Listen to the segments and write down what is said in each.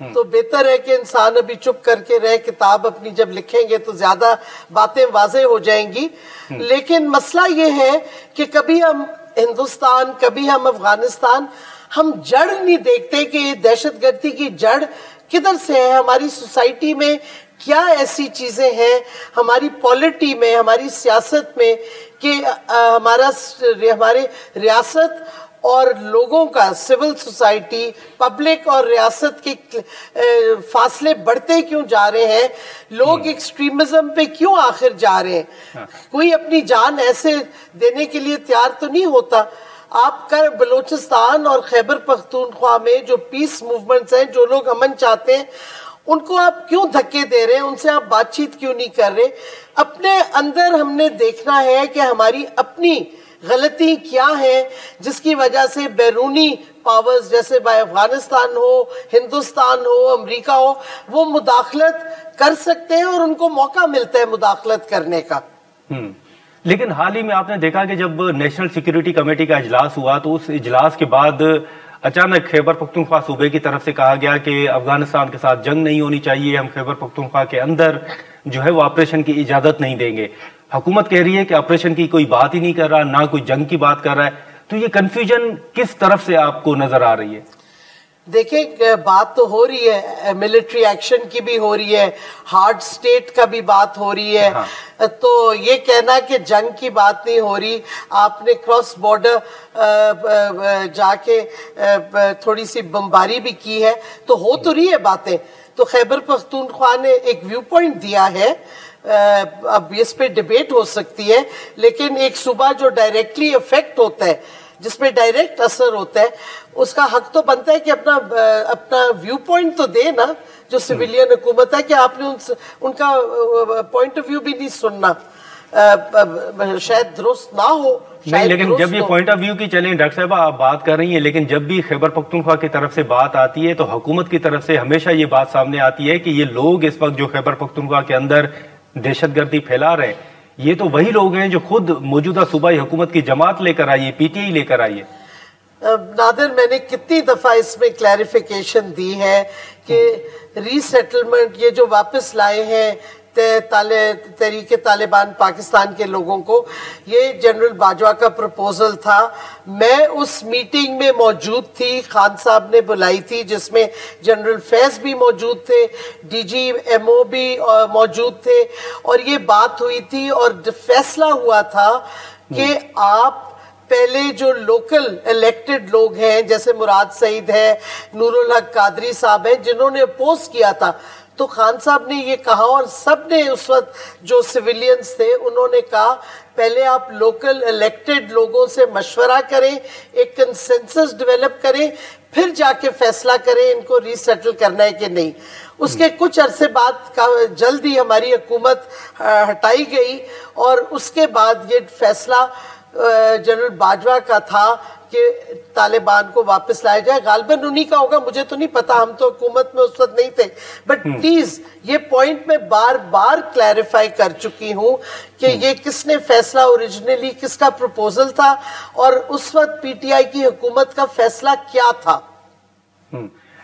تو بہتر ہے کہ انسان ابھی چپ کر کے رہے, کتاب اپنی جب لکھیں گے تو زیادہ باتیں واضح ہو جائیں گی. لیکن مسئلہ یہ ہے کہ کبھی ہم ہندوستان, کبھی ہم افغانستان, ہم جڑ نہیں دیکھتے کہ یہ دہشت گردی کی جڑ کدھر سے ہے, ہماری سوسائٹی میں کیا ایسی چیزیں ہیں, ہماری پالیٹی میں, ہماری سیاست میں, کہ ہمارے ریاست اور لوگوں کا, سول سوسائٹی, پبلک اور ریاست کے فاصلے بڑھتے کیوں جا رہے ہیں, لوگ ایکسٹریمزم پہ کیوں آخر جا رہے ہیں. کوئی اپنی جان ایسے دینے کے لیے تیار تو نہیں ہوتا. آپ کا بلوچستان اور خیبر پختونخوا میں جو پیس موومنٹس ہیں, جو لوگ امن چاہتے ہیں, ان کو آپ کیوں دھکے دے رہے ہیں, ان سے آپ بات چیت کیوں نہیں کر رہے. اپنے اندر ہم نے دیکھنا ہے کہ ہماری اپنی غلطی کیا ہیں جس کی وجہ سے بیرونی پاورز جیسے افغانستان ہو, ہندوستان ہو, امریکہ ہو, وہ مداخلت کر سکتے ہیں اور ان کو موقع ملتا ہے مداخلت کرنے کا. لیکن حال ہی میں آپ نے دیکھا کہ جب نیشنل سیکیورٹی کمیٹی کا اجلاس ہوا تو اس اجلاس کے بعد اچانک خیبر پختونخوا صوبے کی طرف سے کہا گیا کہ افغانستان کے ساتھ جنگ نہیں ہونی چاہیے, ہم خیبر پختونخوا کے اندر جو ہے وہ آپریشن کی اجازت نہیں دیں گے. حکومت کہہ رہی ہے کہ آپریشن کی کوئی بات ہی نہیں کر رہا, نہ کوئی جنگ کی بات کر رہا ہے. تو یہ کنفیوژن کس طرف سے آپ کو نظر آ رہی ہے؟ دیکھیں, بات تو ہو رہی ہے, ملٹری ایکشن کی بھی ہو رہی ہے, ہارڈ سٹیٹ کا بھی بات ہو رہی ہے. تو یہ کہنا کہ جنگ کی بات نہیں ہو رہی, آپ نے کراس بارڈر جا کے تھوڑی سی بمباری بھی کی ہے, تو ہو تو رہی ہے باتیں. تو خیبر پختونخوا نے ایک ویو پوائنٹ دیا ہے, اب اس پہ ڈیبیٹ ہو سکتی ہے, لیکن ایک صوبہ جو ڈائریکٹلی افیکٹ ہوتا ہے, جس پہ ڈائریکٹ اثر ہوتا ہے, اس کا حق تو بنتا ہے کہ اپنا ویو پوائنٹ تو دے نا. جو سویلین حکومت ہے کہ آپ نے ان کا پوائنٹ آف ویو بھی نہیں سننا, شاید درست نہ ہو. نہیں, لیکن جب یہ پوائنٹ آف ویو کی چلیں ڈاکٹر صاحبہ آپ بات کر رہی ہیں, لیکن جب بھی خیبر پختونخوا کی طرف سے بات آتی ہے تو حکومت کی طرف سے ہمیشہ یہ بات سامنے آتی ہے کہ یہ لوگ اس وقت جو خیبر پختونخوا کے اندر دہشت گردی پھیلا رہے ہیں, یہ تو وہی لوگ ہیں جو خود موجودہ صوبائی حکومت کی جماعت لے کر آئی ہے, پی ٹی آئی لے کر آئی ہے. نادر, میں نے کتنی دفعہ اس میں کلیریفیکیشن دی ہے کہ ری سیٹلمنٹ, یہ جو واپس لائے ہیں تحریک طالبان پاکستان کے لوگوں کو, یہ جنرل باجوہ کا پروپوزل تھا. میں اس میٹنگ میں موجود تھی, خان صاحب نے بلائی تھی, جس میں جنرل فیض بھی موجود تھے, ڈی جی ایم او بھی موجود تھے, اور یہ بات ہوئی تھی اور فیصلہ ہوا تھا کہ آپ پہلے جو لوکل الیکٹڈ لوگ ہیں جیسے مراد سعید ہے, نور الحق قادری صاحب ہیں, جنہوں نے اپوز کیا تھا, تو خان صاحب نے یہ کہا, اور سب نے اس وقت جو سویلینز تھے انہوں نے کہا پہلے آپ لوکل الیکٹڈ لوگوں سے مشورہ کریں, ایک کنسنسس ڈیولپ کریں, پھر جا کے فیصلہ کریں ان کو ری سیٹل کرنا ہے کہ نہیں. اس کے کچھ عرصے بعد جلد ہی ہماری حکومت ہٹائی گئی, اور اس کے بعد یہ فیصلہ جنرل باجوہ کا تھا کہ طالبان کو واپس لایا جائے. غالباً انہی کا ہوگا, مجھے تو نہیں پتا, ہم تو حکومت میں اس وقت نہیں تھے. بٹ پلیز یہ پوائنٹ میں بار بار کلیریفائی کر چکی ہوں کہ یہ کس نے فیصلہ, اوریجنلی کس کا پروپوزل تھا, اور اس وقت پی ٹی آئی کی حکومت کا فیصلہ کیا تھا.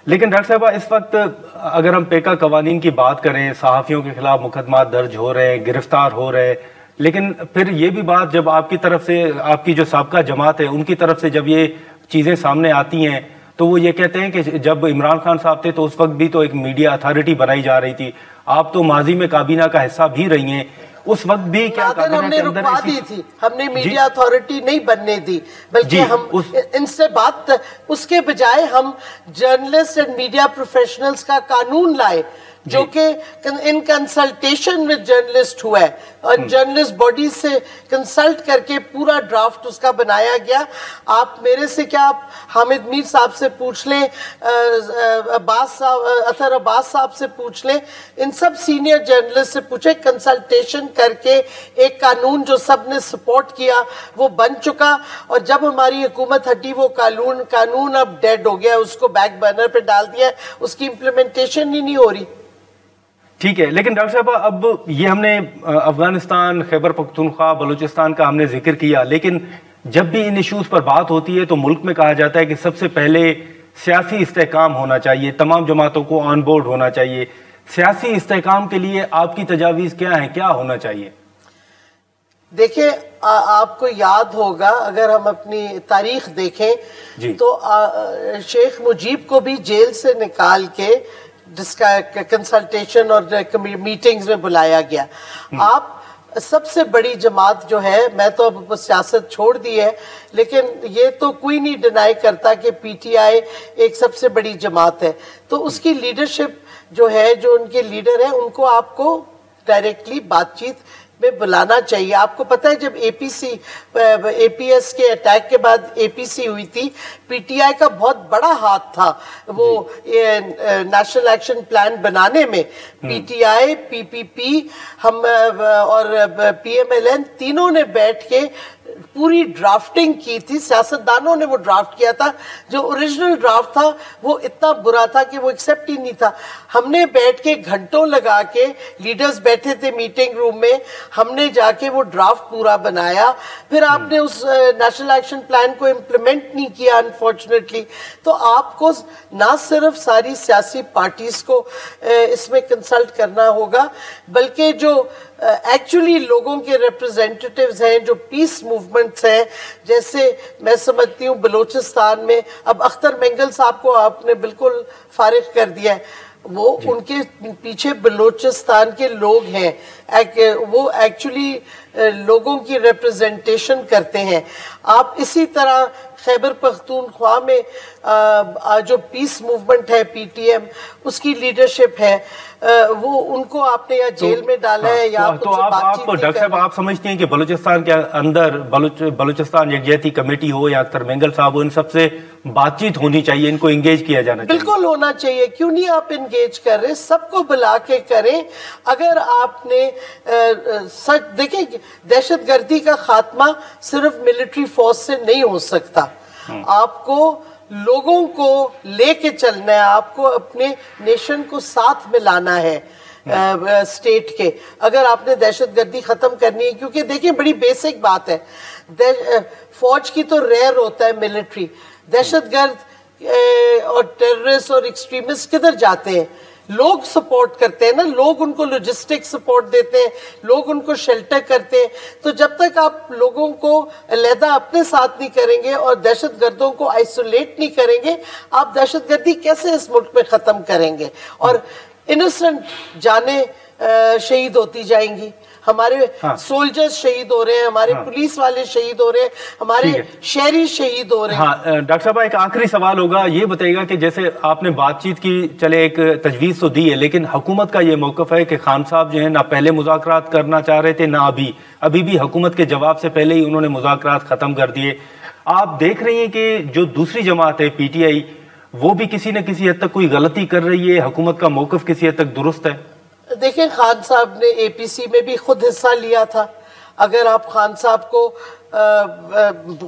لیکن ڈاکٹر صاحبہ اس وقت اگر ہم پیکا قوانین کی بات کریں, صحافیوں کے خلاف مقدمات درج ہو رہے ہیں, گرفتار ہو رہے ہیں, لیکن پھر یہ بھی بات جب آپ کی طرف سے, آپ کی جو سابقہ جماعت ہے ان کی طرف سے جب یہ چیزیں سامنے آتی ہیں تو وہ یہ کہتے ہیں کہ جب عمران خان صاحب تھے تو اس وقت بھی تو ایک میڈیا اتھارٹی بنائی جا رہی تھی, آپ تو ماضی میں کابینہ کا حصہ بھی رہی ہیں, اس وقت بھی کیا ہم نے رکوا دی تھی, ہم نے میڈیا اتھارٹی نہیں بننے دی, بلکہ ہم ان سے بات, اس کے بجائے ہم جرنلسٹ اینڈ میڈیا پروفیشنلز کا قانون لائے جو کہ ان کنسلٹیشن with جرنلسٹ ہوا ہے, اور جرنلسٹ باڈی سے کنسلٹ کر کے پورا ڈرافٹ اس کا بنایا گیا. آپ میرے سے کیا, آپ حامد میر صاحب سے پوچھ لیں, اطہر عباس صاحب سے پوچھ لیں, ان سب سینئر جرنلسٹ سے پوچھیں, کنسلٹیشن کر کے ایک قانون جو سب نے سپورٹ کیا وہ بن چکا, اور جب ہماری حکومت ہٹی وہ قانون اب ڈیڈ ہو گیا, اس کو بیک برنر پہ ڈال دیا, اس کی امپلیمنٹیشن ہی نہیں ہو رہی. ٹھیک ہے, لیکن ڈاکٹر صاحب اب یہ ہم نے افغانستان, خیبر پختونخوا, بلوچستان کا ہم نے ذکر کیا, لیکن جب بھی ان ایشوز پر بات ہوتی ہے تو ملک میں کہا جاتا ہے کہ سب سے پہلے سیاسی استحکام ہونا چاہیے, تمام جماعتوں کو آن بورڈ ہونا چاہیے. سیاسی استحکام کے لیے آپ کی تجاویز کیا ہیں, کیا ہونا چاہیے؟ دیکھیں, آپ کو یاد ہوگا اگر ہم اپنی تاریخ دیکھیں تو شیخ مجیب کو بھی جیل سے نکال کے جس کا کنسلٹیشن اور میٹنگز میں بلایا گیا. آپ سب سے بڑی جماعت جو ہے, میں تو اب سیاست چھوڑ دی ہے, لیکن یہ تو کوئی نہیں ڈینائی کرتا کہ پی ٹی آئی ایک سب سے بڑی جماعت ہے. تو اس کی لیڈرشپ جو ہے, جو ان کے لیڈر ہیں, ان کو آپ کو ڈائریکٹلی بات چیت میں بلانا چاہیے. آپ کو پتہ ہے جب اے پی ایس کے اٹیک کے بعد اے پی سی ہوئی تھی, پی ٹی آئی کا بہت بڑا ہاتھ تھا وہ نیشنل ایکشن پلان بنانے میں. پی ٹی آئی, پی پی پی, ہم اور پی ایم ایل این تینوں نے بیٹھ کے پوری ڈرافٹنگ کی تھی. سیاستدانوں نے وہ ڈرافٹ کیا تھا. جو اوریجنل ڈرافٹ تھا وہ اتنا برا تھا کہ وہ ایکسیپٹ ہی نہیں تھا. ہم نے بیٹھ کے گھنٹوں لگا کے, لیڈرز بیٹھے تھے میٹنگ روم میں, ہم نے جا کے وہ ڈرافٹ پورا بنایا. پھر آپ نے اس نیشنل ایکشن پلان کو امپلیمنٹ نہیں کیا انفارچونیٹلی. تو آپ کو نہ صرف ساری سیاسی پارٹیز کو اس میں کنسلٹ کرنا ہوگا, بلکہ جو ایکچولی لوگوں کے ریپرزینٹیٹیوز ہیں, جو پیس موومنٹس ہیں, جیسے میں سمجھتی ہوں بلوچستان میں اب اختر مینگل صاحب کو آپ نے بالکل فارغ کر دیا ہے. وہ ان کے پیچھے بلوچستان کے لوگ ہیں, وہ ایکچولی لوگوں کی ریپرزنٹیشن کرتے ہیں. آپ اسی طرح خیبر پختونخوا میں جو پیس موومنٹ ہے پی ٹی ایم, اس کی لیڈرشپ ہے, وہ ان کو آپ نے یا جیل میں ڈالا ہے یا تو آپ ڈاکٹر صاحب آپ سمجھتے ہیں کہ بلوچستان کے اندر بلوچستان یکجہتی کمیٹی ہو یا اختر مینگل صاحب ہو, ان سب سے بات چیت ہونی چاہیے, ان کو انگیج کیا جانا چاہیے؟ بالکل ہونا چاہیے. کیوں نہیں آپ انگیج کر رہے, سب کو بلا کے کریں. اگر آپ نے سچ دیکھیں, دہشت گردی کا خاتمہ صرف ملٹری فورس سے نہیں ہو سکتا. آپ کو لوگوں کو لے کے چلنا ہے, آپ کو اپنے نیشن کو ساتھ میں لانا ہے اسٹیٹ کے, اگر آپ نے دہشت گردی ختم کرنی ہے. کیونکہ دیکھیں بڑی بیسک بات ہے, فوج کی تو ریئر ہوتا ہے ملٹری. دہشت گرد اور ٹیررسٹ اور ایکسٹریمسٹ کدھر جاتے ہیں؟ لوگ سپورٹ کرتے ہیں نا, لوگ ان کو لوجسٹک سپورٹ دیتے ہیں, لوگ ان کو شیلٹر کرتے ہیں. تو جب تک آپ لوگوں کو علیحدہ اپنے ساتھ نہیں کریں گے اور دہشت گردوں کو آئسولیٹ نہیں کریں گے, آپ دہشت گردی کیسے اس ملک میں ختم کریں گے؟ اور انوسنٹ جانیں شہید ہوتی جائیں گی, ہمارے سولجرز شہید ہو رہے ہیں, ہمارے پولیس والے شہید ہو رہے ہیں, ہمارے شہری شہید ہو رہے ہیں. ہاں ڈاکٹر صاحب, ایک آخری سوال ہوگا, یہ بتائیے گا کہ جیسے آپ نے بات چیت کی, چلے ایک تجویز تو دی ہے, لیکن حکومت کا یہ موقف ہے کہ خان صاحب جو ہیں نہ پہلے مذاکرات کرنا چاہ رہے تھے نہ ابھی بھی حکومت کے جواب سے پہلے ہی انہوں نے مذاکرات ختم کر دیے. آپ دیکھ رہی ہیں کہ جو دوسری جماعت ہے پی ٹی آئی, وہ بھی کسی نہ کسی حد تک کوئی غلطی کر رہی ہے, حکومت کا موقف کسی حد تک درست ہے؟ دیکھیں, خان صاحب نے اے پی سی میں بھی خود حصہ لیا تھا. اگر آپ خان صاحب کو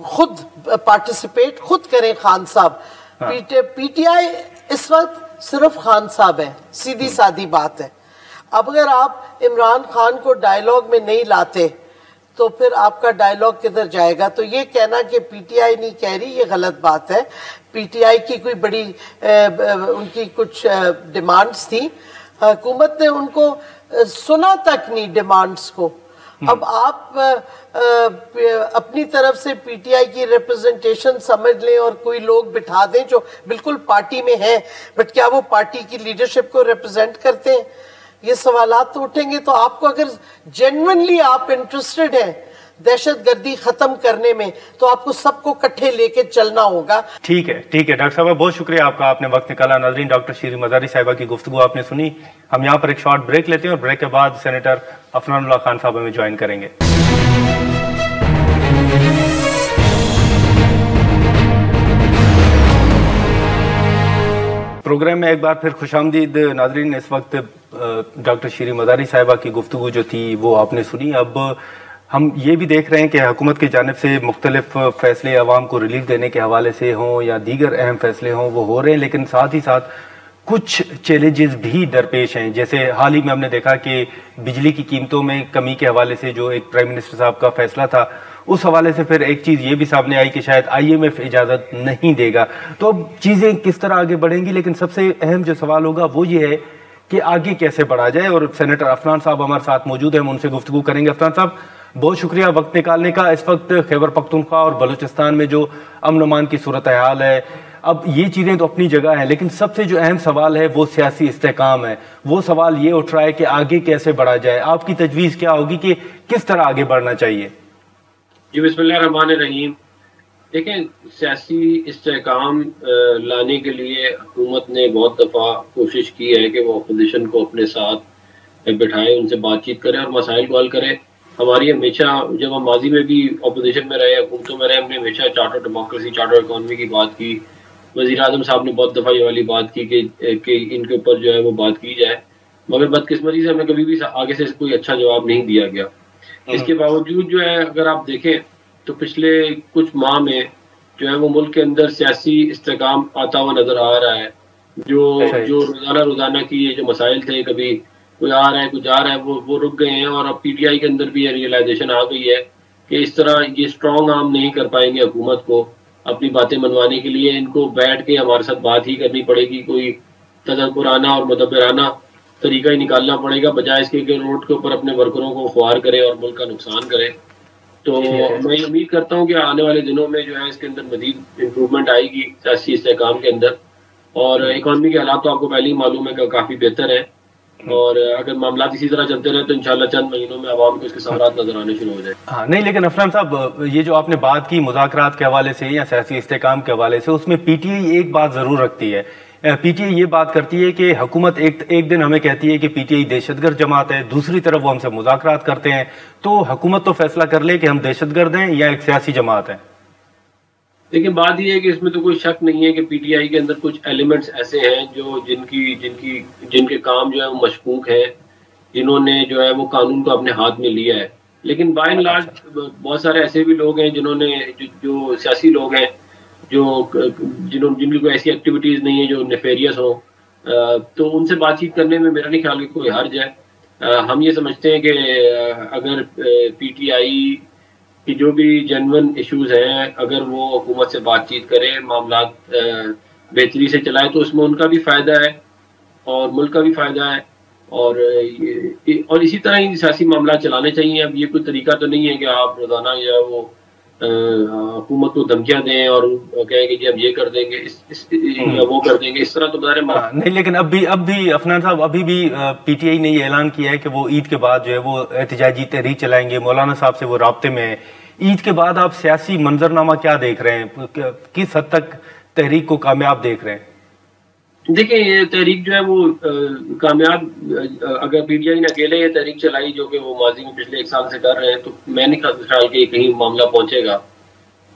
خود پارٹیسپیٹ خود کریں, خان صاحب, پی ٹی آئی اس وقت صرف خان صاحب ہے, سیدھی سادی بات ہے. اب اگر آپ عمران خان کو ڈائیلاگ میں نہیں لاتے تو پھر آپ کا ڈائیلاگ کدھر جائے گا؟ تو یہ کہنا کہ پی ٹی آئی نہیں کہہ رہی, یہ غلط بات ہے. پی ٹی آئی کی کوئی بڑی ان کی کچھ ڈیمانڈز تھیں, حکومت نے ان کو سنا تک نہیں ڈیمانڈز کو. اب آپ اپنی طرف سے پی ٹی آئی کی ریپرزنٹیشن سمجھ لیں اور کوئی لوگ بٹھا دیں جو بالکل پارٹی میں ہیں, بٹ کیا وہ پارٹی کی لیڈرشپ کو ریپرزینٹ کرتے ہیں؟ یہ سوالات تو اٹھیں گے. تو آپ کو اگر جینوئنلی آپ انٹرسٹڈ ہیں دہشت گردی ختم کرنے میں, تو آپ کو سب کو کٹھے لے کے چلنا ہوگا. ٹھیک ہے ڈاکٹر صاحب, بہت شکریہ آپ کا, آپ نے وقت نکالا. ناظرین, ڈاکٹر شیریں مزاری صاحبہ کی گفتگو آپ نے سنی. ہم یہاں پر ایک شارٹ بریک لیتے ہیں اور بریک کے بعد سینیٹر عفنان اللہ خان صاحب ہمیں جوائن کریں گے. پروگرام میں ایک بار پھر خوش آمدید. ناظرین, اس وقت ڈاکٹر شیریں مزاری صاحبہ کی گفتگو جو تھی وہ آپ نے سنی. اب ہم یہ بھی دیکھ رہے ہیں کہ حکومت کی جانب سے مختلف فیصلے عوام کو ریلیف دینے کے حوالے سے ہوں یا دیگر اہم فیصلے ہوں وہ ہو رہے ہیں, لیکن ساتھ ہی ساتھ کچھ چیلنجز بھی درپیش ہیں. جیسے حال ہی میں ہم نے دیکھا کہ بجلی کی قیمتوں میں کمی کے حوالے سے جو ایک پرائم منسٹر صاحب کا فیصلہ تھا، اس حوالے سے پھر ایک چیز یہ بھی سامنے آئی کہ شاید IMF اجازت نہیں دے گا. تو اب چیزیں کس طرح آگے بڑھیں گی؟ لیکن سب سے اہم جو سوال ہوگا وہ یہ ہے کہ آگے کیسے بڑھا جائے. اور سینیٹر عفنان صاحب ہمارے ساتھ موجود ہیں، ہم ان سے گفتگو کریں گے. عفنان صاحب بہت شکریہ وقت نکالنے کا. اس وقت خیبر پختونخوا اور بلوچستان میں جو امن و امان کی صورتحال ہے، اب یہ چیزیں تو اپنی جگہ ہیں، لیکن سب سے جو اہم سوال ہے وہ سیاسی استحکام ہے. وہ سوال یہ اٹھ رہا ہے کہ آگے کیسے بڑھا جائے. آپ کی تجویز کیا ہوگی کہ کس طرح آگے بڑھنا چاہیے؟ جی بسم اللہ الرحمن الرحیم. دیکھیں، سیاسی استحکام لانے کے لیے حکومت نے بہت دفعہ کوشش کی ہے کہ وہ اپوزیشن کو اپنے ساتھ بٹھائے، ان سے بات چیت کرے اور مسائل کو حل کرے. ہماری ہمیشہ، جب ہم ماضی میں بھی اپوزیشن میں رہے، حکومتوں میں رہے، ہم نے ہمیشہ چارٹر ڈیموکریسی، چارٹر اکانومی کی بات کی. وزیر اعظم صاحب نے بہت دفعہ یہ والی بات کی کہ ان کے اوپر جو ہے وہ بات کی جائے، مگر بدقسمتی سے ہمیں کبھی بھی آگے سے کوئی اچھا جواب نہیں دیا گیا. اس کے باوجود جو ہے اگر آپ دیکھیں تو پچھلے کچھ ماہ میں جو ہے وہ ملک کے اندر سیاسی استحکام آتا ہوا نظر آ رہا ہے. جو روزانہ کی یہ جو مسائل تھے، کبھی کوئی آ رہا ہے کوئی جا رہا ہے، وہ رک گئے ہیں. اور اب PTI کے اندر بھی یہ ریئلائزیشن آ گئی ہے کہ اس طرح یہ اسٹرانگ آرم نہیں کر پائیں گے حکومت کو اپنی باتیں منوانے کے لیے. ان کو بیٹھ کے ہمارے ساتھ بات ہی کرنی پڑے گی، کوئی تدبرانہ اور مدبرانہ طریقہ ہی نکالنا پڑے گا، بجائے اس کے کہ روڈ کے اوپر اپنے ورکروں کو خوار کرے اور ملک کا نقصان کرے. تو میں امید کرتا ہوں کہ آنے والے دنوں میں جو ہے اس کے اندر مزید امپروومنٹ آئے گی سیاسی استحکام کے اندر. اور اکانومی کے حالات تو آپ کو پہلے ہی معلوم ہے کہ کافی بہتر ہے، اور اگر معاملات اسی طرح چلتے رہے تو انشاءاللہ چند مہینوں میں عوام کو اس کے ثمرات نظر آنے شروع ہو جائے. ہاں نہیں، لیکن عفنان صاحب یہ جو آپ نے بات کی مذاکرات کے حوالے سے یا سیاسی استحکام کے حوالے سے، اس میں PTI ایک بات ضرور رکھتی ہے. PTI یہ بات کرتی ہے کہ حکومت ایک دن ہمیں کہتی ہے کہ PTI دہشت گرد جماعت ہے، دوسری طرف وہ ہم سے مذاکرات کرتے ہیں. تو حکومت تو فیصلہ کر لے کہ ہم دہشت گرد ہیں یا ایک سیاسی جماعت ہے. لیکن بات یہ ہے کہ اس میں تو کوئی شک نہیں ہے کہ PTI کے اندر کچھ ایلیمنٹس ایسے ہیں جو جن کے کام جو ہے وہ مشکوک ہیں، جنہوں نے جو ہے وہ قانون کو اپنے ہاتھ میں لیا ہے. لیکن بائی اینڈ لارج بہت سارے ایسے بھی لوگ ہیں جنہوں نے جو سیاسی لوگ ہیں جن کی کوئی ایسی ایکٹیویٹیز نہیں ہیں جو نیفیریس ہوں، تو ان سے بات چیت کرنے میں میرا نہیں خیال کہ کوئی حرج ہے. ہم یہ سمجھتے ہیں کہ اگر PTI کی جو بھی جینون ایشوز ہیں، اگر وہ حکومت سے بات چیت کرے، معاملات بہتری سے چلائے، تو اس میں ان کا بھی فائدہ ہے اور ملک کا بھی فائدہ ہے. اور اسی طرح ہی سیاسی معاملات چلانے چاہیے. اب یہ کوئی طریقہ تو نہیں ہے کہ آپ روزانہ یا وہ حکومت کو دھمکیاں دیں اور کہیں کہ جی ہم یہ کر دیں گے یا وہ کر دیں گے، اس طرح تو بظاہر نہیں. لیکن اب بھی عفنان صاحب ابھی بھی PTI نے یہ اعلان کیا ہے کہ وہ عید کے بعد جو ہے وہ احتجاجی تحریک چلائیں گے. مولانا صاحب سے وہ رابطے میں ہے. عید کے بعد آپ سیاسی منظرنامہ کیا دیکھ رہے ہیں؟ کس حد تک تحریک کو کامیاب دیکھ رہے ہیں؟ دیکھیں، یہ تحریک جو ہے وہ کامیاب، اگر PTI نے اکیلے یہ تحریک چلائی جو کہ وہ ماضی میں پچھلے 1 سال سے کر رہے ہیں، تو میں نہیں خیال کہ کہیں معاملہ پہنچے گا.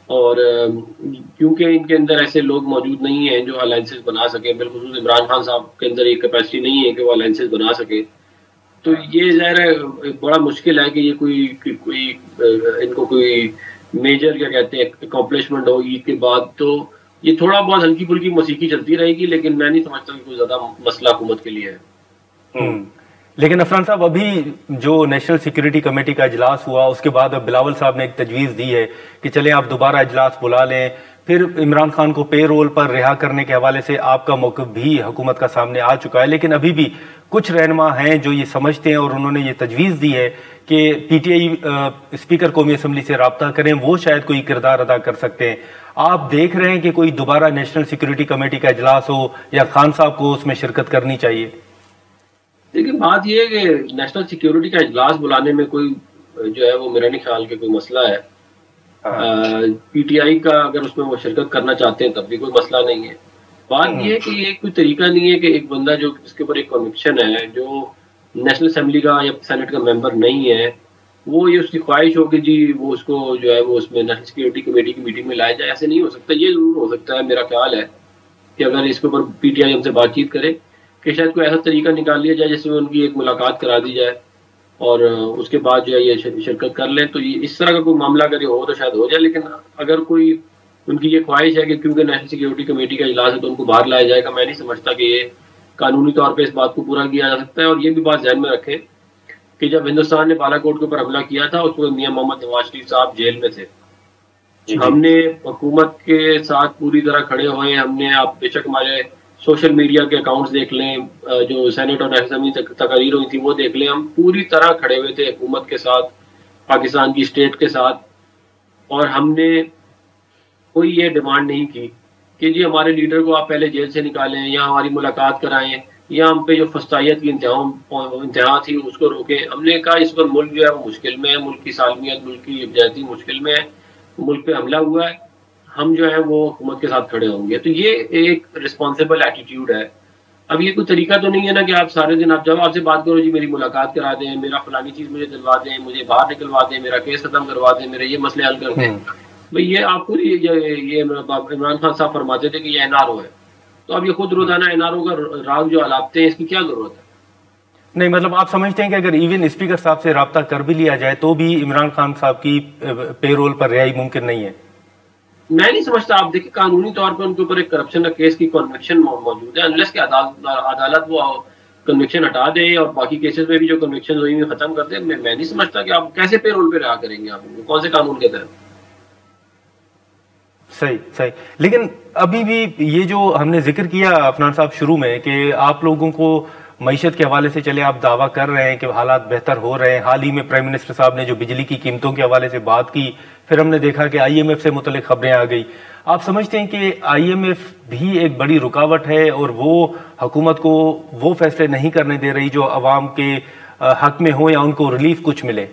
اور کیونکہ ان کے اندر ایسے لوگ موجود نہیں ہیں جو الائنسز بنا سکیں، بالخصوص عمران خان صاحب کے اندر یہ کیپیسٹی نہیں ہے کہ وہ الائنسز بنا سکے. تو یہ ظاہر ہے بڑا مشکل ہے کہ یہ کوئی ان کو کوئی میجر کیا کہتے ہیں اکمپلشمنٹ ہو عید کے بعد. تو یہ تھوڑا بہت ہلکی پھلکی موسیقی چلتی رہے گی، لیکن میں نہیں سمجھتا کہ کوئی زیادہ مسئلہ حکومت کے لیے ہے. لیکن عفنان صاحب ابھی جو نیشنل سیکیورٹی کمیٹی کا اجلاس ہوا، اس کے بعد اب بلاول صاحب نے ایک تجویز دی ہے کہ چلیں آپ دوبارہ اجلاس بلا لیں. پھر عمران خان کو پے رول پر رہا کرنے کے حوالے سے آپ کا موقف بھی حکومت کا سامنے آ چکا ہے. لیکن ابھی بھی کچھ رہنما ہیں جو یہ سمجھتے ہیں اور انہوں نے یہ تجویز دی ہے کہ PTI اسپیکر قومی اسمبلی سے رابطہ کریں، وہ شاید کوئی کردار ادا کر سکتے ہیں. آپ دیکھ رہے ہیں کہ کوئی دوبارہ نیشنل سیکیورٹی کمیٹی کا اجلاس ہو یا خان صاحب کو اس میں شرکت کرنی چاہیے؟ لیکن بات یہ ہے کہ نیشنل سیکیورٹی کا اجلاس بلانے میں کوئی جو ہے وہ میرا نہیں خیال کہ کوئی مسئلہ ہے. PTI کا اگر اس میں وہ شرکت کرنا چاہتے ہیں تب بھی کوئی مسئلہ نہیں ہے. بات یہ ہے کہ یہ کوئی طریقہ نہیں ہے کہ ایک بندہ جو اس کے اوپر ایک کنوکشن ہے، جو نیشنل اسمبلی کا یا سینٹ کا ممبر نہیں ہے، وہ یہ اس کی خواہش ہو کہ جی وہ اس کو جو ہے وہ اس میں نیشنل سیکیورٹی کمیٹی کی میٹنگ میں لایا جائے. ایسے نہیں ہو سکتا. یہ ضرور ہو سکتا ہے، میرا خیال ہے کہ اگر اس کے اوپر PTI ہم سے بات چیت کرے کہ شاید کوئی ایسا طریقہ نکال لیا جائے جس میں ان کی ایک ملاقات کرا دی جائے اور اس کے بعد جو ہے یہ شرکت کر لیں. تو یہ اس طرح کا کوئی معاملہ اگر یہ ہو تو شاید ہو جائے. لیکن اگر کوئی ان کی یہ خواہش ہے کہ کیونکہ نیشنل سیکیورٹی کمیٹی کا اجلاس ہے تو ان کو باہر لایا جائے گا، میں نہیں سمجھتا کہ یہ قانونی طور پہ اس بات کو پورا کیا جا سکتا ہے. اور یہ بھی بات ذہن میں رکھیں کہ جب ہندوستان نے بالا کوٹ کے اوپر حملہ کیا تھا اس وقت میاں محمد نواز شریف صاحب جیل میں تھے. ہم نے حکومت کے ساتھ پوری طرح کھڑے ہوئے. ہم نے آپ بے شک ہمارے سوشل میڈیا کے اکاؤنٹس دیکھ لیں, جو سینیٹ اور اسمبلی تقاریر ہوئی تھی وہ دیکھ لیں, ہم پوری طرح کھڑے ہوئے تھے حکومت کے ساتھ, پاکستان کی اسٹیٹ کے ساتھ. اور ہم نے کوئی یہ ڈیمانڈ نہیں کی کہ جی ہمارے لیڈر کو آپ پہلے جیل سے نکالیں یا ہماری ملاقات کرائیں یا ہم پہ جو فسطائیت کی انتہا تھی اس کو روکیں. ہم نے کہا اس وقت ملک جو ہے وہ مشکل میں ہے, ملک کی سالمیت, ملک کی یکجہتی مشکل میں ہے, ملک پہ حملہ ہوا ہے, ہم جو ہے وہ حکومت کے ساتھ کھڑے ہوں گے. تو یہ ایک رسپانسبل ایٹیٹیوڈ ہے. اب یہ کوئی طریقہ تو نہیں ہے نا کہ آپ سارے دن آپ جب آپ سے بات کرو جی میری ملاقات کرا دیں, میرا فلانی چیز مجھے دلوا دیں, مجھے باہر نکلوا دیں, میرا کیس ختم کروا دیں, میرے یہ مسئلے حل کر دیں. بھئی یہ آپ کو یہ عمران خان صاحب فرماتے تھے کہ یہ این آر او ہے, تو اب یہ خود روزانہ این آر او کا راگ جو الاپتے ہیں اس کی کیا ضرورت ہے؟ نہیں مطلب آپ سمجھتے ہیں کہ اگر ایون اسپیکر صاحب سے رابطہ کر بھی لیا جائے تو بھی عمران خان صاحب کی پے رول پر رہائی ممکن نہیں ہے؟ میں نہیں سمجھتا. آپ دیکھیں قانونی طور پر ان کے اوپر ایک کرپشن کا کیس کی کنوکشن موجود ہے. انلیس کہ عدالت وہ کنوکشن ہٹا دے اور باقی کیسز میں بھی جو کنوکشن ہوئی ہیں ختم کر دے, میں نہیں سمجھتا کہ آپ کیسے پے رول پہ رہا کریں گے, آپ کون سے قانون کے تحت. صحیح. لیکن ابھی بھی یہ جو ہم نے ذکر کیا عفنان صاحب شروع میں کہ آپ لوگوں کو معیشت کے حوالے سے چلے آپ دعویٰ کر رہے ہیں کہ حالات بہتر ہو رہے ہیں. حال ہی میں پرائم منسٹر صاحب نے جو بجلی کی قیمتوں کے حوالے سے بات کی, پھر ہم نے دیکھا کہ آئی ایم ایف سے متعلق خبریں آ گئی. آپ سمجھتے ہیں کہ آئی ایم ایف بھی ایک بڑی رکاوٹ ہے اور وہ حکومت کو وہ فیصلے نہیں کرنے دے رہی جو عوام کے حق میں ہو یا ان کو ریلیف کچھ ملے؟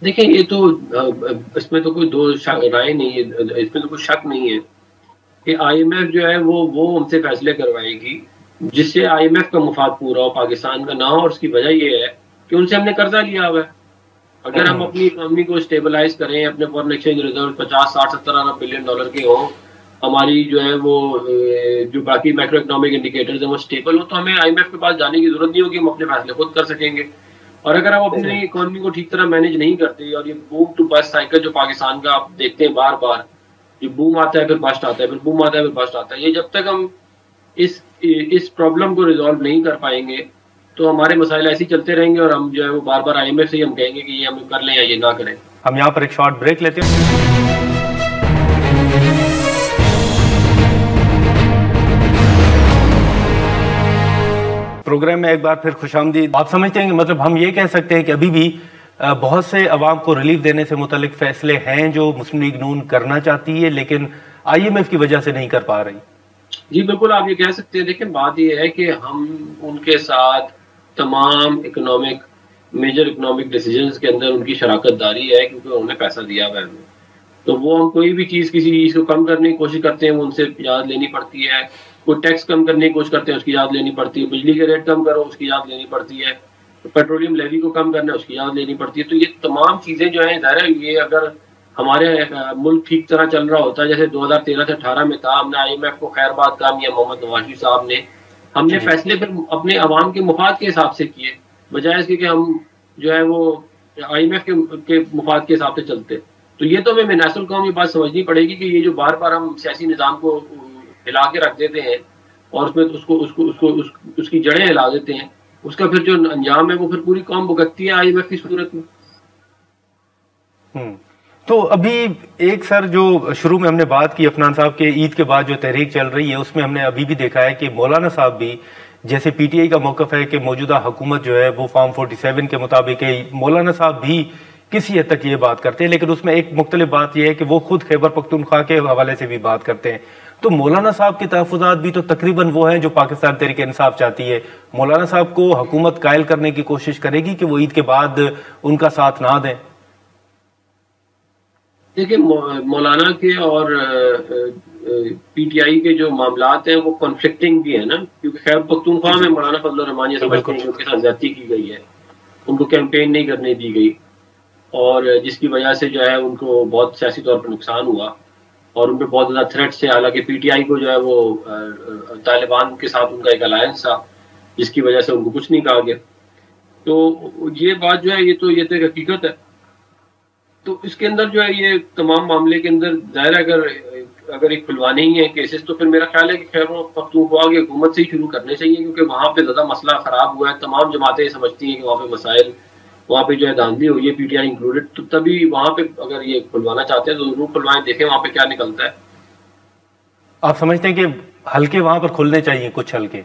دیکھیں یہ تو اس میں تو کوئی دو رائے نہیں ہے, اس میں تو کوئی شک نہیں ہے کہ آئی ایم ایف جو ہے وہ ہم سے فیصلے کروائے گی جس سے آئی ایم ایف کا مفاد پورا ہو, پاکستان کا نہ ہو. اور اس کی وجہ یہ ہے کہ ان سے ہم نے قرضہ لیا ہوا ہے. اگر ہم اپنی اکانومی کو اسٹیبلائز کریں, اپنے فارن ایکسچینج ریزرو 50, 60, 70 ارب بلین ڈالر کے ہوں, ہماری جو ہے وہ جو باقی مائکرو اکنامک انڈیکیٹرز ہیں وہ اسٹیبل ہوں, تو ہمیں آئی ایم ایف کے پاس جانے کی ضرورت نہیں ہوگی, ہم اپنے فیصلے خود کر سکیں گے. اور اگر ہم اپنی اکانومی کو ٹھیک طرح مینیج نہیں کرتے اور یہ بوم ٹو بسٹ سائیکل جو پاکستان کا آپ دیکھتے ہیں بار بار, یہ بوم آتا ہے پھر بسٹ آتا ہے, پھر بوم آتا ہے پھر بسٹ آتا ہے, یہ جب تک ہم اس پرابلم کو ریزالو نہیں کر پائیں گے تو ہمارے مسائل ایسے ہی چلتے رہیں گے اور ہم جو ہے وہ بار بار آئی ایم ایف سے ہی ہم کہیں گے کہ یہ ہم کر لیں یا یہ نہ کریں. ہم یہاں پر ایک شارٹ بریک لیتے ہیں. پروگرام میں ایک بار پھر خوش آمدید. آپ سمجھتے ہیں کہ مطلب ہم یہ کہہ سکتے ہیں کہ ابھی بھی بہت سے عوام کو ریلیف دینے سے متعلق فیصلے ہیں جو مسلم لیگ نون کرنا چاہتی ہے لیکن آئی ایم ایف کی وجہ سے نہیں کر پا رہی؟ جی بالکل آپ یہ کہہ سکتے ہیں. دیکھیں بات یہ ہے کہ ہم ان کے ساتھ تمام میجر اکنامک ڈیسیجنز کے اندر ان کی شراکت داری ہے کیونکہ انہوں نے پیسہ دیا ہوا ہے ہمیں. تو وہ ہم کوئی بھی چیز کسی چیز کو کم کرنے کی کوشش کرتے ہیں وہ ان سے اجازت لینی پڑتی ہے. کوئی ٹیکس کم کرنے کی کوشش کرتے ہیں اس کی اجازت لینی پڑتی ہے. بجلی کے ریٹ کم کرو اس کی اجازت لینی پڑتی ہے. پیٹرولیم لیوی کو کم کرنا ہے اس کی اجازت لینی پڑتی ہے. تو یہ تمام چیزیں جو ہیں ظاہر ہے یہ اگر ہمارے ملک ٹھیک طرح چل رہا ہوتا ہے جیسے 2013 سے 18 میں تھا, ہم نے آئی ایم ایف کو خیر بات کہا میاں محمد نواز شریف صاحب نے, ہم نے فیصلے پھر اپنے عوام کے مفاد کے حساب سے کیے بجائے اس کے کہ ہم جو ہے وہ آئی ایم ایف کے مفاد کے حساب سے چلتے. تو یہ تو ہمیں مناسب القوم یہ بات سمجھنی پڑے گی کہ یہ جو بار بار ہم سیاسی نظام کو ہلا کے رکھ دیتے ہیں اور اس میں اس کی جڑیں ہلا دیتے ہیں, اس کا پھر جو انجام ہے وہ پھر پوری قوم بھگتتی ہے آئی ایم ایف کی صورت میں. تو ابھی ایک سر جو شروع میں ہم نے بات کی عفنان صاحب کے عید کے بعد جو تحریک چل رہی ہے اس میں ہم نے ابھی بھی دیکھا ہے کہ مولانا صاحب بھی جیسے پی ٹی آئی کا موقف ہے کہ موجودہ حکومت جو ہے وہ فارم 47 کے مطابق ہے, مولانا صاحب بھی کسی حد تک یہ بات کرتے ہیں لیکن اس میں ایک مختلف بات یہ ہے کہ وہ خود خیبر پختونخوا کے حوالے سے بھی بات کرتے ہیں. تو مولانا صاحب کے تحفظات بھی تو تقریباً وہ ہیں جو پاکستان تحریک انصاف چاہتی ہے. مولانا صاحب کو حکومت قائل کرنے کی کوشش کرے گی کہ وہ عید کے بعد ان کا ساتھ نہ دیں؟ دیکھیں مولانا کے اور پی ٹی آئی کے جو معاملات ہیں وہ کنفلکٹنگ بھی ہیں نا, کیونکہ خیبر پختونخوا میں مولانا فضل الرحمان یہ سمجھتے ہیں کہ ان کے ساتھ زیادتی کی گئی ہے, ان کو کیمپین نہیں کرنے دی گئی اور جس کی وجہ سے جو ہے ان کو بہت سیاسی طور پر نقصان ہوا اور ان پہ بہت زیادہ تھریٹس ہے. حالانکہ پی ٹی آئی کو جو ہے وہ طالبان کے ساتھ ان کا ایک الائنس تھا جس کی وجہ سے ان کو کچھ نہیں کہا گیا. تو یہ بات جو ہے یہ تو ایک حقیقت ہے. تو اس کے اندر جو ہے یہ تمام معاملے کے اندر ظاہر اگر اگر ایک کھلوانے ہی ہیں کیسز تو پھر میرا خیال ہے کہ خیر پختونخوا کی حکومت سے ہی شروع کرنے چاہیے، کیونکہ وہاں پہ زیادہ مسئلہ خراب ہوا ہے. تمام جماعتیں سمجھتی ہیں کہ وہاں پہ مسائل، وہاں پہ جو ہے دھاندلی ہوئی ہے پی ٹی آئی انکلوڈیڈ، تو تبھی وہاں پہ اگر یہ کھلوانا چاہتے ہیں تو ضرور کھلوائیں، دیکھیں وہاں پہ کیا نکلتا ہے. آپ سمجھتے ہیں کہ حلقے وہاں پر کھلنے چاہیے کچھ حلقے؟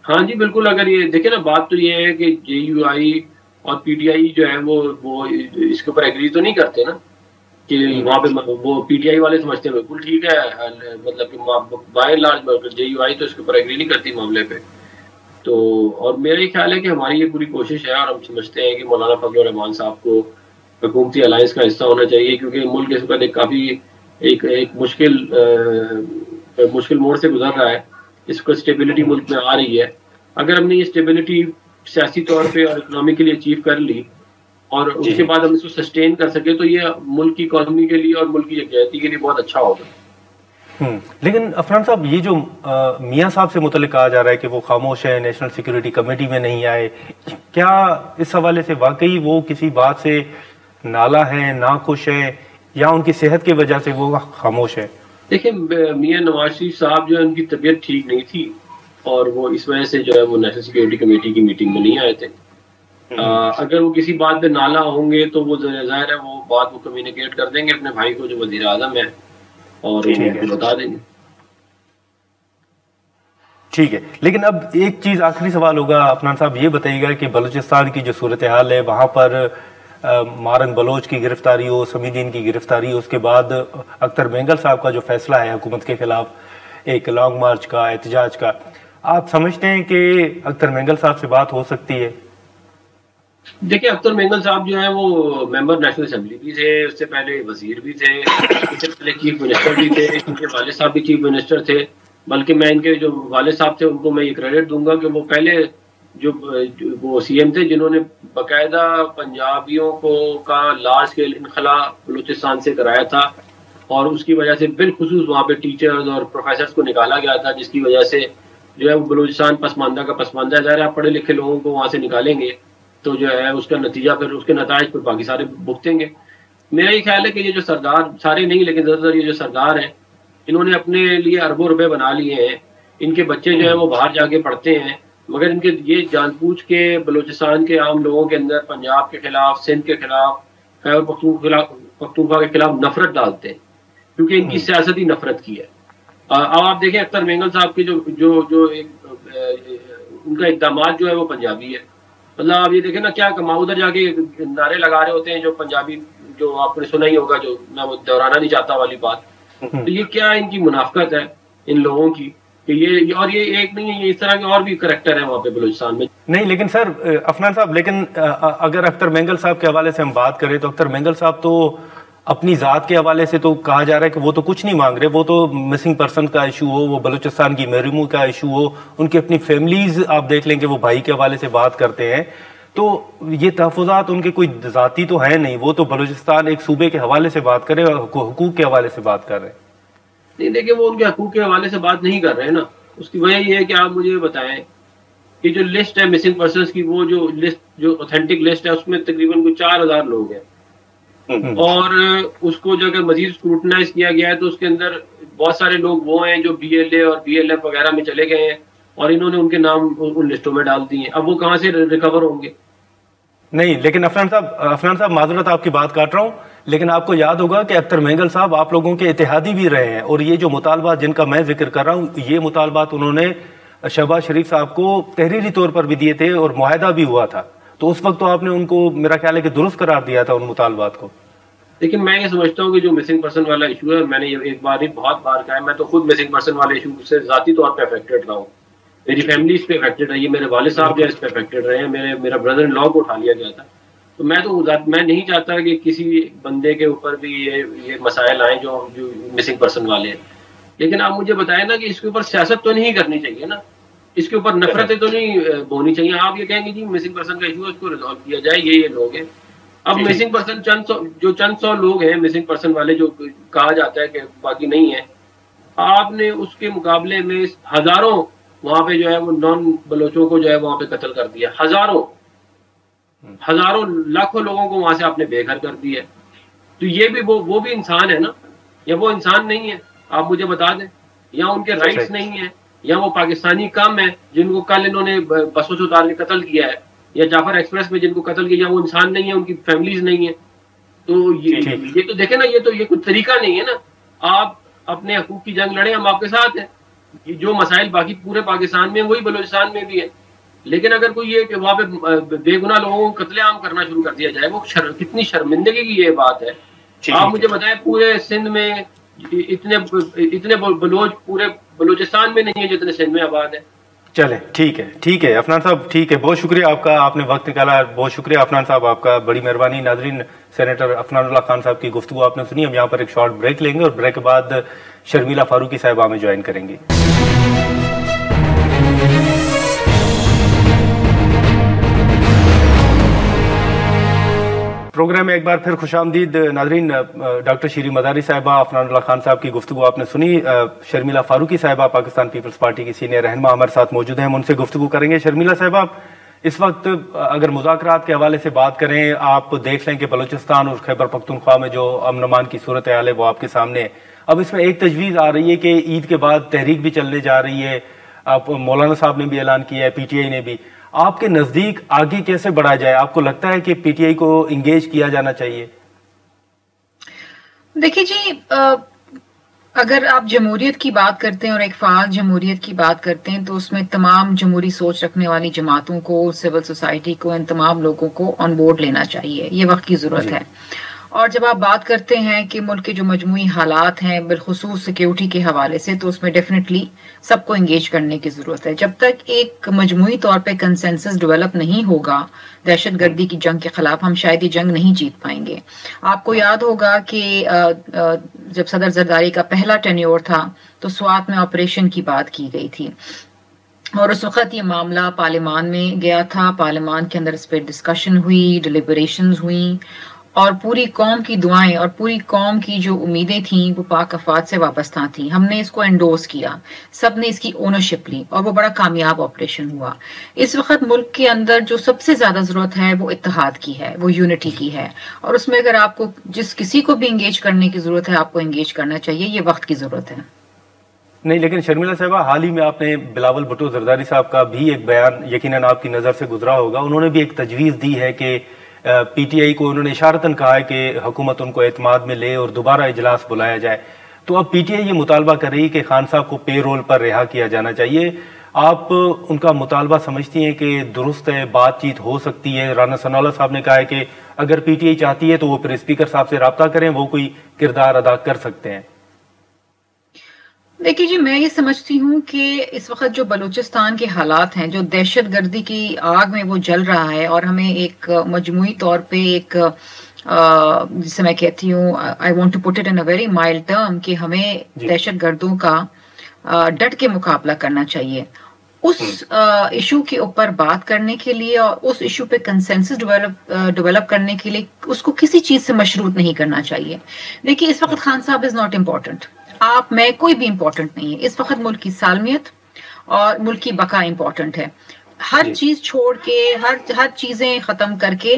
ہاں جی بالکل. اگر یہ دیکھیں نا، بات تو یہ ہے کہ جے یو آئی اور پی ٹی آئی جو ہے وہ اس کے اوپر ایگری تو نہیں کرتے نا، کہ وہاں پہ وہ پی ٹی آئی والے سمجھتے ہیں بالکل ٹھیک ہے، مطلب کہ بائی لارج جے یو آئی تو اس کے اوپر ایگری نہیں کرتی معاملے پہ. تو اور میرا یہ خیال ہے کہ ہماری یہ پوری کوشش ہے، اور ہم سمجھتے ہیں کہ مولانا فضل الرحمان صاحب کو حکومتی الائنس کا حصہ ہونا چاہیے، کیونکہ ملک اس وقت کافی ایک مشکل موڑ سے گزر رہا ہے. اس کو اسٹیبلٹی ملک میں آ رہی ہے. اگر ہم نے یہ اسٹیبلٹی سیاسی طور پہ اور اکنامکلی اچیو کر لی اور اس کے بعد ہم اس کو سسٹین کر سکے تو یہ ملک کی اکانومی کے لیے اور ملک کی یکجہتی کے لیے بہت اچھا ہوگا. لیکن عفنان صاحب، یہ جو میاں صاحب سے متعلق کہا جا رہا ہے کہ وہ خاموش ہے، نیشنل سیکیورٹی کمیٹی میں نہیں آئے، کیا اس حوالے سے واقعی وہ کسی بات سے نالا ہے، ناخوش ہے، یا ان کی صحت کی وجہ سے وہ خاموش ہے؟ دیکھیں میاں نواز شریف صاحب جو ہے ان کی طبیعت ٹھیک نہیں تھی، اور وہ اس وجہ سے جو ہے وہ نیشنل سیکیورٹی کمیٹی کی میٹنگ میں نہیں آئے تھے. اگر وہ کسی بات پہ نالا ہوں گے تو وہ ظاہر ہے وہ بات وہ کمیونیکیٹ کر دیں گے اپنے بھائی کو جو وزیر اعظم ہے، اور وہ بتا دیں گے. ٹھیک ہے. لیکن اب ایک چیز آخری سوال ہوگا عفنان صاحب، یہ بتائیے گا کہ بلوچستان کی جو صورتحال ہے وہاں پر مارنگ بلوچ کی گرفتاری ہو، سمیدین کی گرفتاری ہو، اس کے بعد اختر مینگل صاحب کا جو فیصلہ ہے حکومت کے خلاف ایک لانگ مارچ کا، احتجاج کا، آپ سمجھتے ہیں کہ اختر مینگل صاحب سے بات ہو سکتی ہے؟ دیکھیں اختر مینگل صاحب جو ہیں وہ ممبر نیشنل اسمبلی بھی تھے، اس سے پہلے وزیر بھی تھے، اس سے پہلے چیف منسٹر بھی تھے، ان کے والد صاحب بھی چیف منسٹر تھے. بلکہ میں ان کے جو والد صاحب تھے ان کو میں یہ کریڈٹ دوں گا کہ وہ پہلے جو وہ سی ایم تھے جنہوں نے باقاعدہ پنجابیوں کا لارج اسکیل انخلا بلوچستان سے کرایا تھا، اور اس کی وجہ سے بالخصوص وہاں پہ ٹیچرز اور پروفیسرز کو نکالا گیا تھا، جس کی وجہ سے جو ہے وہ بلوچستان پسماندہ کا پسماندہ ہے. ظاہر آپ پڑھے لکھے لوگوں کو وہاں سے نکالیں گے تو جو ہے اس کا نتیجہ پھر اس کے نتائج پھر باقی سارے بھگتیں گے. میرا یہ خیال ہے کہ یہ جو سردار، سارے نہیں لیکن زیادہ تر یہ جو سردار ہیں، انہوں نے اپنے لیے اربوں روپے بنا لیے ہیں. ان کے بچے جو ہیں وہ باہر جا کے پڑھتے ہیں، مگر ان کے یہ جان بوجھ کے بلوچستان کے عام لوگوں کے اندر پنجاب کے خلاف، سندھ کے خلاف، خیبر پختونخوا کے خلاف نفرت ڈالتے ہیں، کیونکہ ان کی سیاست ہی نفرت کی ہے. اب آپ دیکھیں اختر مینگل صاحب کے جو ان کا اقدامات جو ہے وہ پنجابی ہے. مطلب آپ یہ دیکھیں نا کیا کماؤ، ادھر جا کے نعرے لگا رہے ہوتے ہیں جو پنجابی، جو آپ نے سنا ہی ہوگا، جو میں وہ دہرانا نہیں چاہتا والی بات. تو یہ کیا ان کی منافقت ہے ان لوگوں کی کہ یہ، اور یہ ایک نہیں ہے، یہ اس طرح کے اور بھی کریکٹر ہیں وہاں پہ بلوچستان میں. نہیں لیکن سر عفنان صاحب، لیکن اگر اختر مینگل صاحب کے حوالے سے ہم بات کریں تو اختر مینگل صاحب تو اپنی ذات کے حوالے سے تو کہا جا رہا ہے کہ وہ تو کچھ نہیں مانگ رہے، وہ تو مسنگ پرسن کا ایشو ہو، وہ بلوچستان کی محرومی کا ایشو ہو، ان کی اپنی فیملیز آپ دیکھ لیں کہ وہ بھائی کے حوالے سے بات کرتے ہیں. تو یہ تحفظات ان کے کوئی ذاتی تو ہے نہیں، وہ تو بلوچستان ایک صوبے کے حوالے سے بات کرے اور حقوق کے حوالے سے بات کر رہے ہیں. نہیں دیکھیں، وہ ان کے حقوق کے حوالے سے بات نہیں کر رہے ہیں نا. اس کی وجہ یہ ہے کہ آپ مجھے بتائیں کہ جو لسٹ ہے مسنگ پرسنس کی، وہ جو لسٹ، جو اوتھینٹک لسٹ ہے، اس میں تقریباً کوئی 4000 لوگ ہیں، اور اس کو جو اگر مزید اسکروٹنائز کیا گیا ہے تو اس کے اندر بہت سارے لوگ وہ ہیں جو بی ایل اے اور بی ایل ایف وغیرہ میں چلے گئے ہیں، اور انہوں نے ان کے نام ان لسٹوں میں ڈال دیے ہیں. اب وہ کہاں سے ریکور ہوں گے؟ نہیں لیکن عفنان صاحب معذرت آپ کی بات کاٹ رہا ہوں، لیکن آپ کو یاد ہوگا کہ اختر مینگل صاحب آپ لوگوں کے اتحادی بھی رہے ہیں، اور یہ جو مطالبات جن کا میں ذکر کر رہا ہوں، یہ مطالبات انہوں نے شہباز شریف صاحب کو تحریری طور پر بھی دیے تھے اور معاہدہ بھی ہوا تھا. تو اس وقت تو آپ نے ان کو میرا خیال ہے کہ درست قرار دیا تھا ان مطالبات کو. لیکن میں یہ سمجھتا ہوں کہ جو مسنگ پرسن والا ایشو ہے، میں نے ایک بار نہیں بہت بار کہا ہے، میں تو خود مسنگ پرسن والے ایشو سے ذاتی طور پہ افیکٹڈ رہا ہوں. میری فیملی اس پہ افیکٹڈ رہی ہے، میرے والد صاحب جو ہے اس پہ افیکٹڈ رہے ہیں، میرا بردر ان لا کو اٹھا لیا گیا تھا. تو میں نہیں چاہتا کہ کسی بندے کے اوپر بھی یہ مسائل آئیں جو مسنگ پرسن والے ہیں. لیکن آپ مجھے بتائیں نا کہ اس کے اوپر سیاست تو نہیں کرنی چاہیے نا، اس کے اوپر نفرتیں تو نہیں بولنی چاہیے. آپ یہ کہیں گے جی مسنگ پرسن کا ایشو ہے، اس کو ریزالو کیا جائے، یہ لوگ ہیں. اب مسنگ پرسن چند سو لوگ ہیں مسنگ پرسن والے، جو کہا جاتا ہے کہ باقی نہیں ہے. آپ نے اس کے مقابلے میں ہزاروں وہاں پہ جو ہے وہ نان بلوچوں کو جو ہے وہاں پہ قتل کر دیا، ہزاروں لاکھوں لوگوں کو وہاں سے آپ نے بے گھر کر دیا. تو یہ بھی وہ بھی انسان ہے نا، یا وہ انسان نہیں ہے؟ آپ مجھے بتا دیں. یا ان کے رائٹس نہیں ہیں, یا وہ پاکستانی کم ہیں جن کو کل انہوں نے بسوں سے اتار کے قتل کیا ہے, یا جعفر ایکسپریس میں جن کو قتل کیا, یا وہ انسان نہیں ہے, ان کی فیملیز نہیں ہیں. تو یہ تو دیکھیں نا, یہ کوئی طریقہ نہیں ہے نا. آپ اپنے حقوق کی جنگ لڑیں, ہم آپ کے ساتھ ہیں. جو مسائل باقی پورے پاکستان میں ہیں وہی بلوچستان میں بھی ہیں. لیکن اگر کوئی یہ کہ وہاں پہ بے گناہ لوگوں کو قتل عام کرنا شروع کر دیا جائے, وہ کتنی شرمندگی کی یہ بات ہے. آپ مجھے بتائیں, پورے سندھ میں اتنے بلوچ پورے بلوچستان میں نہیں ہے جتنے سندھ میں آباد ہے. چلیں ٹھیک ہے عفنان صاحب, ٹھیک ہے, بہت شکریہ آپ کا, آپ نے وقت نکالا, بہت شکریہ عفنان صاحب آپ کا, بڑی مہربانی. ناظرین, سینیٹر عفنان اللہ خان صاحب کی گفتگو آپ نے سنی. ہم یہاں پر ایک شارٹ بریک لیں گے اور بریک کے بعد شرمیلا فاروقی صاحبہ ہمیں جوائن کریں گی. پروگرام میں ایک بار پھر خوش آمدید. ناظرین, ڈاکٹر شیریں مزاری صاحبہ, عفنان اللہ خان صاحب کی گفتگو آپ نے سنی. شرمیلا فاروقی صاحبہ پاکستان پیپلز پارٹی کی سینئر رہنما ہمارے ساتھ موجود ہیں, ہم ان سے گفتگو کریں گے. شرمیلا صاحبہ, اس وقت اگر مذاکرات کے حوالے سے بات کریں, آپ دیکھ لیں کہ بلوچستان اور خیبر پختونخوا میں جو امن امان کی صورتحال ہے وہ آپ کے سامنے ہے. اب اس میں ایک تجویز آ رہی ہے کہ عید کے بعد تحریک بھی چلنے جا رہی ہے. آپ مولانا صاحب نے بھی اعلان کیا ہے, پی ٹی آئی نے بھی. آپ کے نزدیک آگے کیسے بڑھا جائے؟ آپ کو لگتا ہے کہ پی ٹی آئی کو انگیج کیا جانا چاہیے؟ دیکھیے جی, اگر آپ جمہوریت کی بات کرتے ہیں اور ایک فعال جمہوریت کی بات کرتے ہیں تو اس میں تمام جمہوری سوچ رکھنے والی جماعتوں کو, سول سوسائٹی کو, ان تمام لوگوں کو آن بورڈ لینا چاہیے. یہ وقت کی ضرورت ہے. اور جب آپ بات کرتے ہیں کہ ملک کے جو مجموعی حالات ہیں بالخصوص سیکیورٹی کے حوالے سے, تو اس میں ڈیفینیٹلی سب کو انگیج کرنے کی ضرورت ہے. جب تک ایک مجموعی طور پہ کنسنسس ڈیولپ نہیں ہوگا دہشت گردی کی جنگ کے خلاف, ہم شاید یہ جنگ نہیں جیت پائیں گے. آپ کو یاد ہوگا کہ جب صدر زرداری کا پہلا ٹینیور تھا تو سوات میں آپریشن کی بات کی گئی تھی, اور اس وقت یہ معاملہ پارلیمان میں گیا تھا. پارلیمان کے اندر اس پہ ڈسکشن ہوئی, ڈیلیبریشنز ہوئیں, اور پوری قوم کی دعائیں اور پوری قوم کی جو امیدیں تھیں وہ پاک افواج سے وابستہ تھیں. ہم نے اس کو انڈورس کیا, سب نے اس کی اونرشپ لی, اور وہ بڑا کامیاب آپریشن ہوا. اس وقت ملک کے اندر جو سب سے زیادہ ضرورت ہے وہ اتحاد کی ہے, وہ یونٹی کی ہے. اور اس میں اگر آپ کو جس کسی کو بھی انگیج کرنے کی ضرورت ہے, آپ کو انگیج کرنا چاہیے. یہ وقت کی ضرورت ہے. نہیں, لیکن شرمیلا صاحبہ, حال ہی میں آپ نے بلاول بھٹو زرداری صاحب کا بھی ایک بیان یقیناً آپ کی نظر سے گزرا ہوگا. انہوں نے بھی ایک تجویز دی ہے کہ پی ٹی آئی کو, انہوں نے اشارتاً کہا ہے کہ حکومت ان کو اعتماد میں لے اور دوبارہ اجلاس بلایا جائے. تو اب پی ٹی آئی یہ مطالبہ کر رہی ہے کہ خان صاحب کو پے رول پر رہا کیا جانا چاہیے. آپ ان کا مطالبہ سمجھتی ہیں کہ درست ہے, بات چیت ہو سکتی ہے؟ رانا ثناء اللہ صاحب نے کہا ہے کہ اگر پی ٹی آئی چاہتی ہے تو وہ پھر اسپیکر صاحب سے رابطہ کریں, وہ کوئی کردار ادا کر سکتے ہیں. دیکھیے جی, میں یہ سمجھتی ہوں کہ اس وقت جو بلوچستان کے حالات ہیں, جو دہشت گردی کی آگ میں وہ جل رہا ہے, اور ہمیں ایک مجموعی طور پہ ایک جسے میں کہتی ہوں, I want to put it in a very mild term, کہ ہمیں دہشت گردوں کا ڈٹ کے مقابلہ کرنا چاہیے. اس ایشو کے اوپر بات کرنے کے لیے اور اس ایشو پہ کنسنسس ڈیولپ کرنے کے لیے اس کو کسی چیز سے مشروط نہیں کرنا چاہیے. دیکھیے, اس وقت خان صاحب از ناٹ امپورٹنٹ, آپ میں کوئی بھی امپورٹنٹ نہیں ہے. اس وقت ملک کی سالمیت اور ملک کی بقا امپورٹنٹ ہے. ہر چیز چھوڑ کے, ہر چیزیں ختم کر کے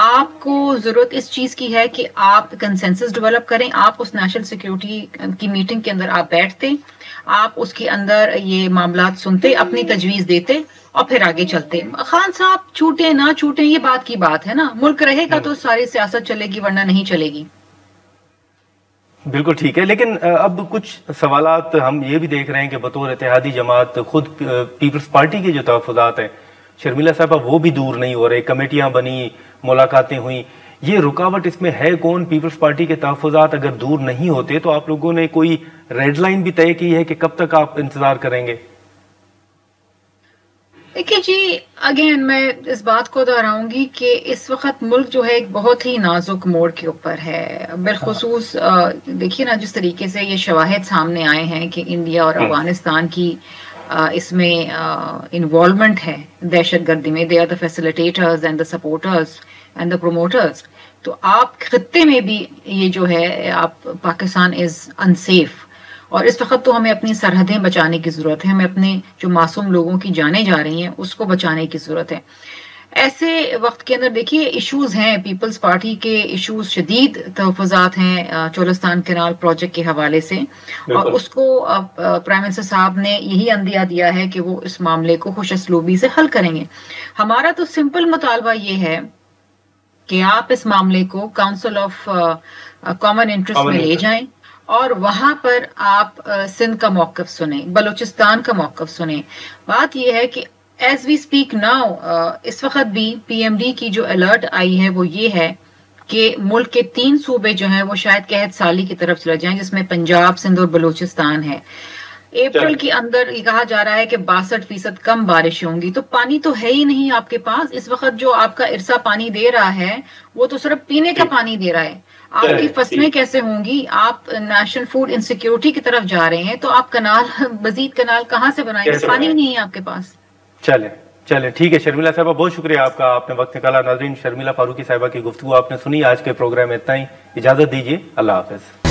آپ کو ضرورت اس چیز کی ہے کہ آپ کنسنسس ڈیولپ کریں. آپ اس نیشنل سیکیورٹی کی میٹنگ کے اندر آپ بیٹھتے, آپ اس کے اندر یہ معاملات سنتے, اپنی تجویز دیتے, اور پھر آگے چلتے. خان صاحب چھوٹے نہ چھوٹے یہ بات کی بات ہے نا. ملک رہے گا تو ساری سیاست چلے گی, ورنہ نہیں چلے گی. بالکل ٹھیک ہے, لیکن اب کچھ سوالات ہم یہ بھی دیکھ رہے ہیں کہ بطور اتحادی جماعت خود پیپلز پارٹی کے جو تحفظات ہیں شرمیلا صاحبہ وہ بھی دور نہیں ہو رہے. کمیٹیاں بنی, ملاقاتیں ہوئیں, یہ رکاوٹ اس میں ہے کون؟ پیپلز پارٹی کے تحفظات اگر دور نہیں ہوتے تو آپ لوگوں نے کوئی ریڈ لائن بھی طے کی ہے کہ کب تک آپ انتظار کریں گے؟ دیکھیے جی, اگین میں اس بات کو دہراؤں گی کہ اس وقت ملک جو ہے ایک بہت ہی نازک موڑ کے اوپر ہے. بالخصوص دیکھیے نا, جس طریقے سے یہ شواہد سامنے آئے ہیں کہ انڈیا اور افغانستان کی اس میں انوالومنٹ ہے دہشت گردی میں. They are the facilitators and the supporters and the promoters. تو آپ خطے میں بھی یہ جو ہے, آپ پاکستان از انسیف. اور اس وقت تو ہمیں اپنی سرحدیں بچانے کی ضرورت ہے, ہمیں اپنے جو معصوم لوگوں کی جانیں جا رہی ہیں اس کو بچانے کی ضرورت ہے. ایسے وقت کے اندر دیکھیے ایشوز ہیں، پیپلز پارٹی کے ایشوز، شدید تحفظات ہیں چولستان کینال پروجیکٹ کے حوالے سے، اور اس کو پرائم منسٹر صاحب نے یہی عندیہ دیا ہے کہ وہ اس معاملے کو خوش اسلوبی سے حل کریں گے. ہمارا تو سمپل مطالبہ یہ ہے کہ آپ اس معاملے کو کاؤنسل آف کامن انٹرسٹ میں لے جائیں اور وہاں پر آپ سندھ کا موقف سنیں، بلوچستان کا موقف سنیں. بات یہ ہے کہ ایز وی اسپیک ناؤ اس وقت بھی پی ایم ڈی کی جو الرٹ آئی ہے وہ یہ ہے کہ ملک کے 3 صوبے جو ہیں وہ شاید قحط سالی کی طرف چلے جائیں، جس میں پنجاب، سندھ اور بلوچستان ہے. اپریل کے اندر یہ کہا جا رہا ہے کہ 62% کم بارشیں ہوں گی. تو پانی تو ہے ہی نہیں آپ کے پاس اس وقت. جو آپ کا ارسا پانی دے رہا ہے وہ تو صرف پینے کا پانی دے رہا ہے. آپ کی فصلیں کیسے ہوں گی؟ آپ نیشنل فوڈ انسیکیورٹی کی طرف جا رہے ہیں، تو آپ کنال، مزید کنال کہاں سے بنائیں گے؟ پانی ہی نہیں ہے آپ کے پاس. چلے ٹھیک ہے شرمیلا صاحبہ، بہت شکریہ آپ کا، آپ نے وقت نکالا. ناظرین، شرمیلا فاروقی صاحبہ کی گفتگو آپ نے سنی. آج کے پروگرام میں اتنا ہی، اجازت دیجیے، اللہ حافظ.